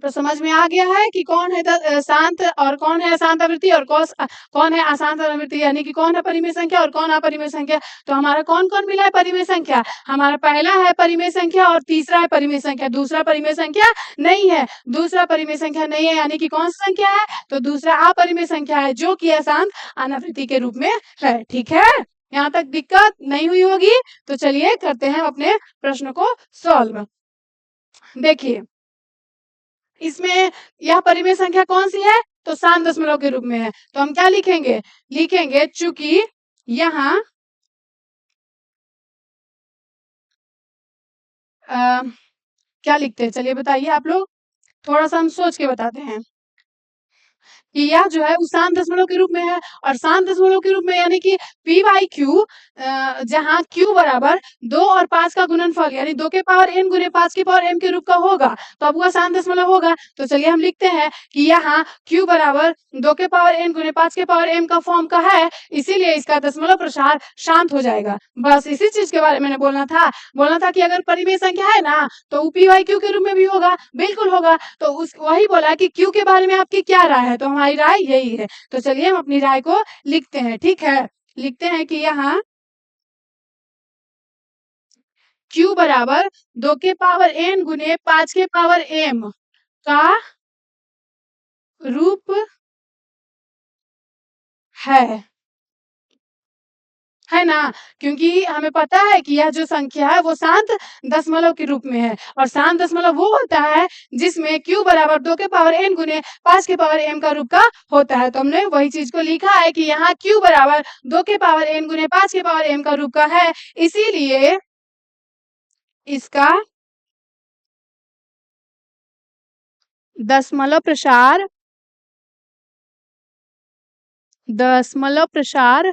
तो समझ में आ गया है कि कौन है शांत और कौन है अशांत आवृत्ति और कौन है अशांत आवृत्ति, यानी कि कौन है परिमेय संख्या और कौन अपरिमेय संख्या। तो हमारा कौन-कौन मिला है परिमेय संख्या? हमारा पहला है परिमेय संख्या और तीसरा है परिमेय संख्या, दूसरा परिमेय संख्या नहीं है। दूसरा परिमेय संख्या नहीं है यानी कि कौन सी संख्या है? तो दूसरा अपरिमेय संख्या है जो कि अशांत अनावृत्ति के रूप में है। ठीक है? यहाँ तक दिक्कत नहीं हुई होगी। तो चलिए करते हैं अपने प्रश्न को सॉल्व। देखिए इसमें यह परिमेय संख्या कौन सी है? तो शांत दशमलव के रूप में है। तो हम क्या लिखेंगे? लिखेंगे चूंकि यहाँ क्या लिखते हैं चलिए बताइए आप लोग, थोड़ा सा हम सोच के बताते हैं कि यह जो है वो शांत दशमलव के रूप में है और शांत दशमलव के रूप में यानी कि p बाई क्यू, जहाँ q बराबर 2 और 5 का गुणनफल यानी 2 के पावर n गुने 5 के पावर m के रूप का होगा, तो अब वह शांत दशमलव होगा। तो चलिए हम लिखते हैं कि यहाँ q बराबर 2 के पावर n गुने 5 के पावर m का फॉर्म का है, इसीलिए इसका दशमलव प्रसार शांत हो जाएगा। बस इसी चीज के बारे में मैंने बोलना था कि अगर परिमेय संख्या है ना तो p बाई क्यू के रूप में भी होगा, बिल्कुल होगा। तो उस वही बोला कि q के बारे में आपकी क्या राय है, तो हमारी राय यही है। तो चलिए हम अपनी राय को लिखते हैं। ठीक है, लिखते हैं कि यहाँ q बराबर 2 के पावर n गुने 5 के पावर m का रूप है ना, क्योंकि हमें पता है कि यह जो संख्या है वो शांत दशमलव के रूप में है और शांत दशमलव वो होता है जिसमें q बराबर 2 के पावर n गुने 5 के पावर m का रूप का होता है। तो हमने वही चीज को लिखा है कि यहाँ q बराबर 2 के पावर n गुने 5 के पावर m का रूप का है, इसीलिए इसका दशमलव प्रसार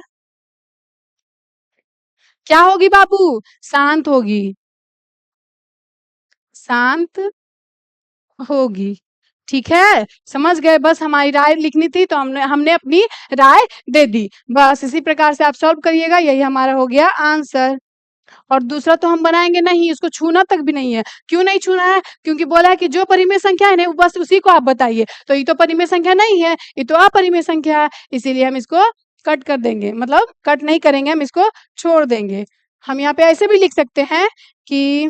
क्या होगी बाबू? शांत होगी, शांत होगी। ठीक है, समझ गए। बस हमारी राय लिखनी थी तो हमने अपनी राय दे दी। बस इसी प्रकार से आप सॉल्व करिएगा, यही हमारा हो गया आंसर। और दूसरा तो हम बनाएंगे नहीं, इसको छूना तक भी नहीं है। क्यों नहीं छूना है? क्योंकि बोला है कि जो परिमेय संख्या है ना बस उसी को आप बताइए। तो ये तो परिमेय संख्या नहीं है, ये तो अपरिमेय संख्या है, इसीलिए हम इसको कट कर देंगे, मतलब कट नहीं करेंगे, हम इसको छोड़ देंगे। हम यहाँ पे ऐसे भी लिख सकते हैं कि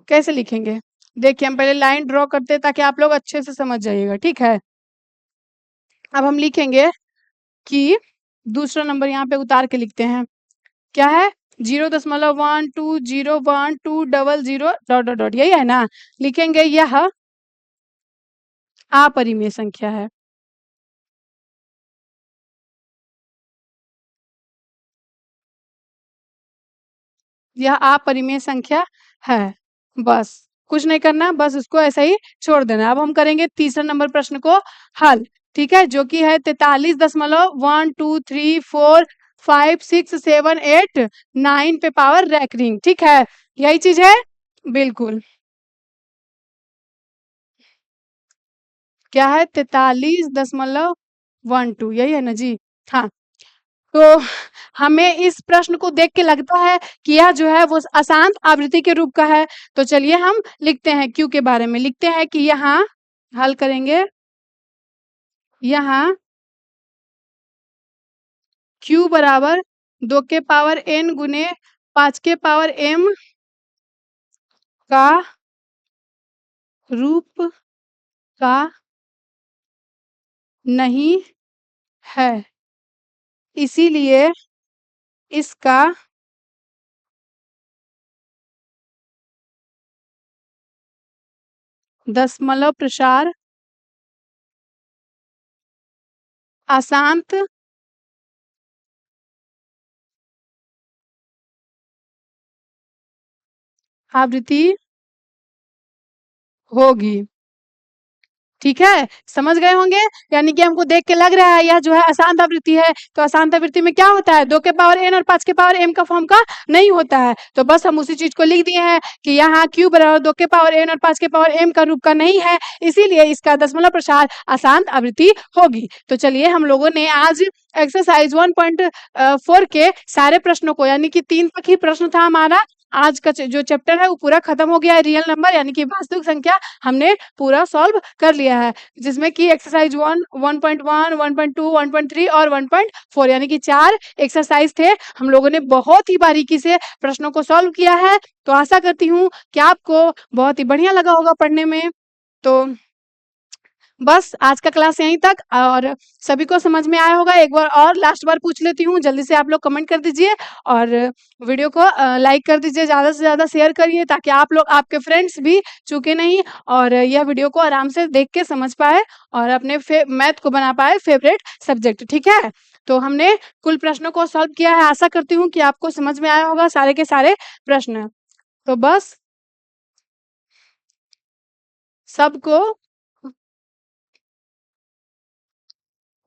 कैसे लिखेंगे, देखिए हम पहले लाइन ड्रॉ करते हैं ताकि आप लोग अच्छे से समझ जाइएगा। ठीक है, अब हम लिखेंगे कि दूसरा नंबर यहाँ पे उतार के लिखते हैं, क्या है? 0.120120 डॉट डॉट डॉट, यही है ना। लिखेंगे यह अपरिमेय संख्या है। यह अपरिमेय संख्या है, बस कुछ नहीं करना, बस उसको ऐसा ही छोड़ देना। अब हम करेंगे तीसरा नंबर प्रश्न को हल। ठीक है, जो कि है 43.1 2 3 4 5 6 7 8 9 पे पावर रैंकिंग। ठीक है, यही चीज है, बिल्कुल। क्या है? 43.12, यही है ना जी। हाँ, तो हमें इस प्रश्न को देख के लगता है कि यह जो है वो अशांत आवृत्ति के रूप का है। तो चलिए हम लिखते हैं क्यू के बारे में, लिखते हैं कि यहाँ हल करेंगे, यहाँ q बराबर 2 के पावर n गुने 5 के पावर m का रूप का नहीं है, इसीलिए इसका दशमलव प्रसार अशांत आवृत्ति होगी। ठीक है, समझ गए होंगे। यानी कि हमको देख के लग रहा है यह जो है अशांत आवृत्ति है, तो अशांत आवृत्ति में क्या होता है? 2 के पावर n और 5 के पावर m का फॉर्म का नहीं होता है। तो बस हम उसी चीज को लिख दिए हैं कि यहाँ q बराबर 2 के पावर n और 5 के पावर m का रूप का नहीं है, इसीलिए इसका दशमलव प्रसार अशांत आवृत्ति होगी। तो चलिए हम लोगों ने आज एक्सरसाइज 1.4 के सारे प्रश्नों को, यानी कि 3 तक ही प्रश्न था हमारा, आज का जो चैप्टर है वो पूरा खत्म हो गया है। रियल नंबर यानी कि वास्तविक संख्या हमने पूरा सॉल्व कर लिया है, जिसमें कि एक्सरसाइज 1, 1.1, 1.2, 1.3 और 1.4 यानी कि 4 एक्सरसाइज थे। हम लोगों ने बहुत ही बारीकी से प्रश्नों को सॉल्व किया है। तो आशा करती हूँ कि आपको बहुत ही बढ़िया लगा होगा पढ़ने में। तो बस आज का क्लास यहीं तक, और सभी को समझ में आया होगा। एक बार और लास्ट बार पूछ लेती हूँ, जल्दी से आप लोग कमेंट कर दीजिए और वीडियो को लाइक कर दीजिए, ज़्यादा से ज़्यादा शेयर करिए ताकि आप लोग, आपके फ्रेंड्स भी चूके नहीं और यह वीडियो को आराम से देख के समझ पाए और अपने मैथ को बना पाए फेवरेट सब्जेक्ट। ठीक है, तो हमने कुल प्रश्नों को सॉल्व किया है। आशा करती हूँ कि आपको समझ में आया होगा सारे के सारे प्रश्न। तो बस सबको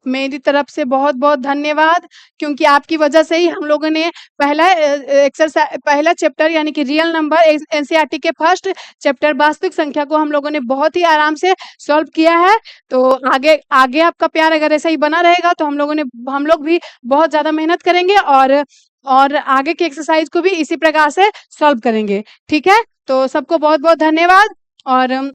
मेरी तरफ से बहुत-बहुत धन्यवाद, क्योंकि आपकी वजह से ही हम लोगों ने पहला चैप्टर यानी कि रियल नंबर एनसीईआरटी के फर्स्ट चैप्टर वास्तविक संख्या को हम लोगों ने बहुत ही आराम से सॉल्व किया है। तो आगे आगे आपका प्यार अगर ऐसा ही बना रहेगा तो हम लोग भी बहुत ज़्यादा मेहनत करेंगे और आगे की एक्सरसाइज को भी इसी प्रकार से सॉल्व करेंगे। ठीक है? तो सबको बहुत-बहुत धन्यवाद और